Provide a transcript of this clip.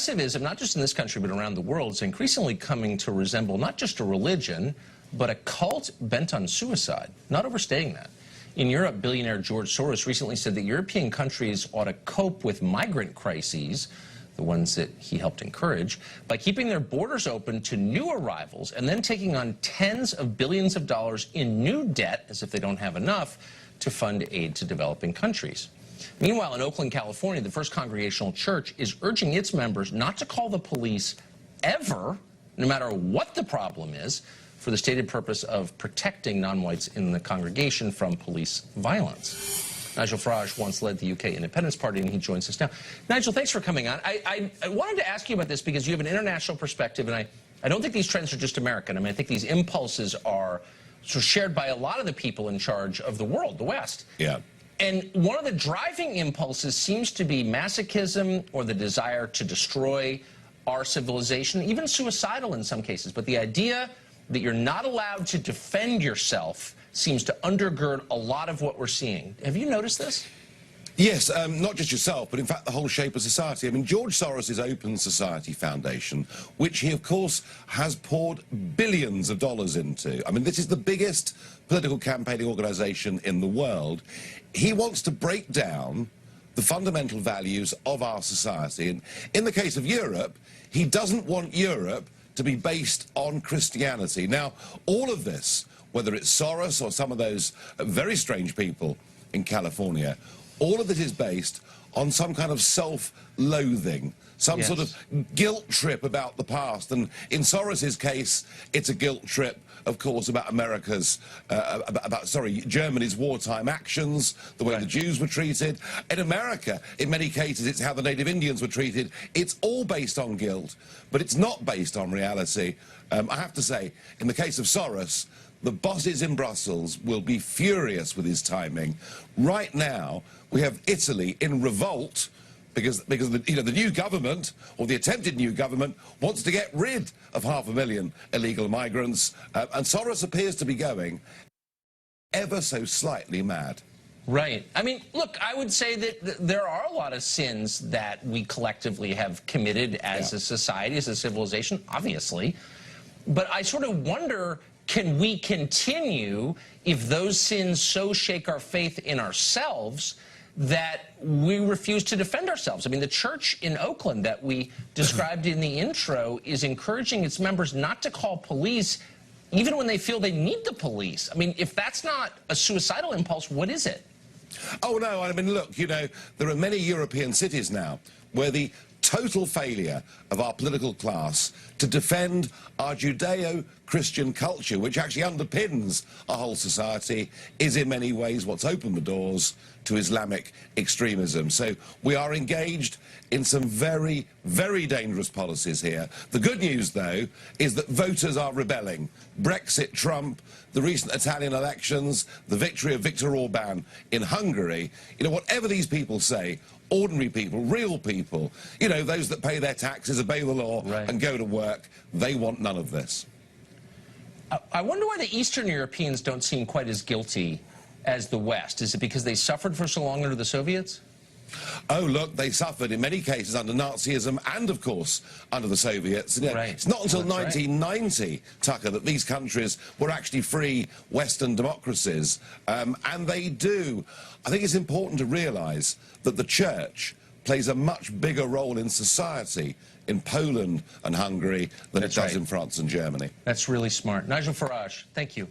progressivism, not just in this country, but around the world, is increasingly coming to resemble not just a religion, but a cult bent on suicide. Not overstating that. In Europe, billionaire George Soros recently said that European countries ought to cope with migrant crises, the ones that he helped encourage, by keeping their borders open to new arrivals and then taking on tens of billions of dollars in new debt, as if they don't have enough, to fund aid to developing countries. Meanwhile, in Oakland, California, the First Congregational Church is urging its members not to call the police ever, no matter what the problem is, for the stated purpose of protecting non-whites in the congregation from police violence. Nigel Farage once led the UK Independence Party, and he joins us now. Nigel, thanks for coming on. I wanted to ask you about this because you have an international perspective, and I don't think these trends are just American. I mean, I think these impulses are sort of shared by a lot of the people in charge of the world, the West. Yeah. And one of the driving impulses seems to be masochism or the desire to destroy our civilization, even suicidal in some cases. But the idea that you're not allowed to defend yourself seems to undergird a lot of what we're seeing. Have you noticed this? Yes, not just yourself, but in fact the whole shape of society. I mean, George Soros' Open Society Foundation, which he, of course, has poured billions of dollars into. I mean, this is the biggest political campaigning organization in the world. He wants to break down the fundamental values of our society. And in the case of Europe, he doesn't want Europe to be based on Christianity. Now, all of this, whether it's Soros or some of those very strange people in California, all of it is based on some kind of self-loathing, some sort of guilt trip about the past. And in Soros's case, it's a guilt trip, of course, about America's, Germany's wartime actions, the way the Jews were treated. In America, in many cases, it's how the native Indians were treated. It's all based on guilt, but it's not based on reality. I have to say, in the case of Soros, the bosses in Brussels will be furious with his timing. Right now, we have Italy in revolt because the new government, or the attempted new government, wants to get rid of 500,000 illegal migrants, and Soros appears to be going ever so slightly mad. Right. I mean, look, I would say that there are a lot of sins that we collectively have committed as a society, as a civilization, obviously. But I sort of wonder, can we continue if those sins so shake our faith in ourselves that we refuse to defend ourselves? I mean, the church in Oakland that we described in the intro is encouraging its members not to call police even when they feel they need the police. I mean, if that's not a suicidal impulse, what is it? Oh, no, I mean, look, there are many European cities now where the total failure of our political class to defend our Judeo-Christian culture, which actually underpins our whole society, is in many ways what's opened the doors to Islamic extremism. So we are engaged in some very, very dangerous policies here. The good news, though, is that voters are rebelling. Brexit, Trump, the recent Italian elections, the victory of Viktor Orban in Hungary, whatever these people say, ordinary people, real people, those that pay their taxes, obey the law, and go to work, they want none of this. I wonder why the Eastern Europeans don't seem quite as guilty as the West. Is it because they suffered for so long under the Soviets? Oh, look, they suffered in many cases under Nazism and, of course, under the Soviets. It's not until 1990, Tucker, that these countries were actually free Western democracies. And they do. I think it's important to realise that the church plays a much bigger role in society in Poland and Hungary than it does in France and Germany. That's really smart. Nigel Farage, thank you.